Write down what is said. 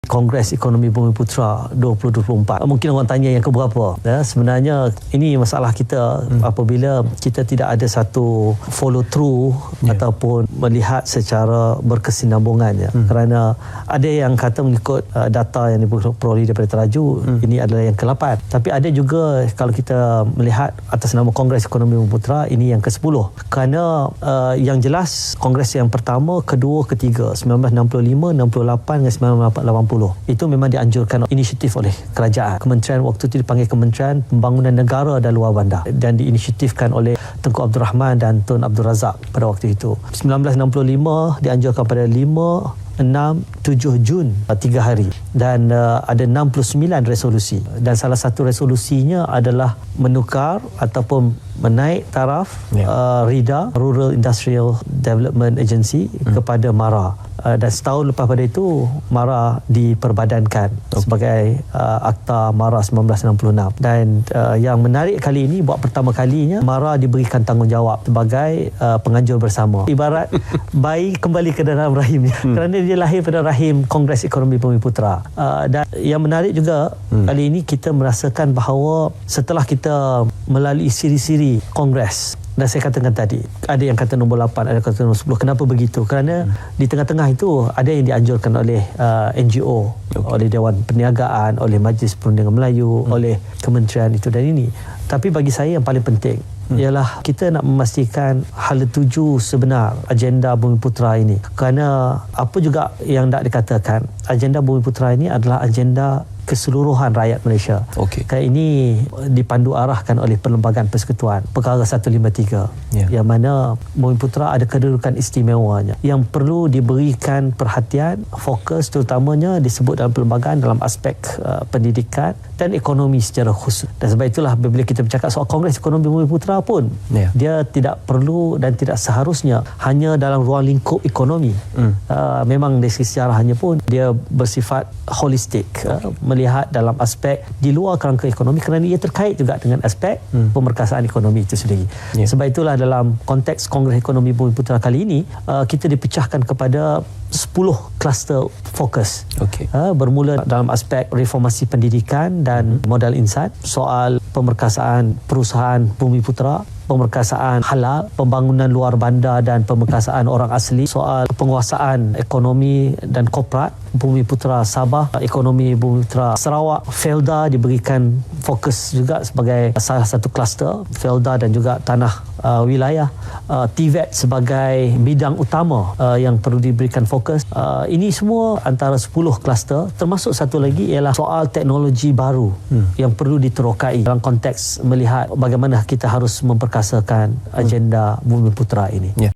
Kongres Ekonomi Bumiputera 2024. Mungkin orang tanya yang keberapa. Ya, sebenarnya ini masalah kita apabila kita tidak ada satu follow through ataupun melihat secara berkesinambungan. Kerana ada yang kata mengikut data yang diperoleh daripada Teraju, ini adalah yang ke-8. Tapi ada juga kalau kita melihat atas nama Kongres Ekonomi Bumiputera, ini yang ke-10. Kerana yang jelas Kongres yang pertama, kedua, ketiga 1965, 68 dan 1980 itu memang dianjurkan inisiatif oleh kerajaan. Kementerian waktu itu dipanggil Kementerian Pembangunan Negara dan Luar Bandar dan diinisiatifkan oleh Tengku Abdul Rahman dan Tun Abdul Razak pada waktu itu. 1965 dianjurkan pada 5, 6, 7 Jun, 3 hari, dan ada 69 resolusi, dan salah satu resolusinya adalah menukar ataupun menaik taraf RIDA, Rural Industrial Development Agency, kepada MARA. Dan setahun lepas pada itu MARA diperbadankan sebagai Akta MARA 1966. Dan yang menarik kali ini, buat pertama kalinya MARA diberikan tanggungjawab sebagai penganjur bersama. Ibarat bayi kembali ke dalam rahimnya, kerana dia lahir pada rahim Kongres Ekonomi Bumiputera. Dan yang menarik juga kali ini kita merasakan bahawa setelah kita melalui siri-siri Kongres, dan saya katakan tadi, ada yang kata nombor 8, ada yang kata nombor 10. Kenapa begitu? Kerana di tengah-tengah itu ada yang dianjurkan oleh NGO, oleh Dewan Perniagaan, oleh Majlis Perundingan Melayu, oleh kementerian itu dan ini. Tapi bagi saya yang paling penting ialah kita nak memastikan hala tuju sebenar agenda Bumiputera ini. Kerana apa juga yang nak dikatakan, agenda Bumiputera ini adalah agenda keseluruhan rakyat Malaysia. Kerana ini dipandu arahkan oleh Perlembagaan Persekutuan Perkara 153, yang mana Bumiputera ada kedudukan istimewanya yang perlu diberikan perhatian, fokus terutamanya disebut dalam perlembagaan dalam aspek pendidikan dan ekonomi secara khusus. Dan sebab itulah bila kita bercakap soal Kongres Ekonomi Bumiputera pun, dia tidak perlu dan tidak seharusnya hanya dalam ruang lingkup ekonomi. Memang dari segi sejarahnya pun dia bersifat holistik, melihat dalam aspek di luar kerangka ekonomi, kerana ia terkait juga dengan aspek pemerkasaan ekonomi itu sendiri. Sebab itulah dalam konteks Kongres Ekonomi Bumiputera kali ini, kita dipecahkan kepada 10 kluster fokus. Bermula dalam aspek reformasi pendidikan dan modal insan, soal pemerkasaan perusahaan Bumiputera, pemerkasaan halal, pembangunan luar bandar dan pemerkasaan orang asli, soal penguasaan ekonomi dan korporat Bumiputera Sabah, ekonomi Bumiputera Sarawak, Felda diberikan fokus juga sebagai salah satu kluster, Felda dan juga tanah wilayah, TVET sebagai bidang utama yang perlu diberikan fokus. Ini semua antara 10 kluster, termasuk satu lagi ialah soal teknologi baru yang perlu diterokai dalam konteks melihat bagaimana kita harus memperkasakan agenda Bumiputera ini.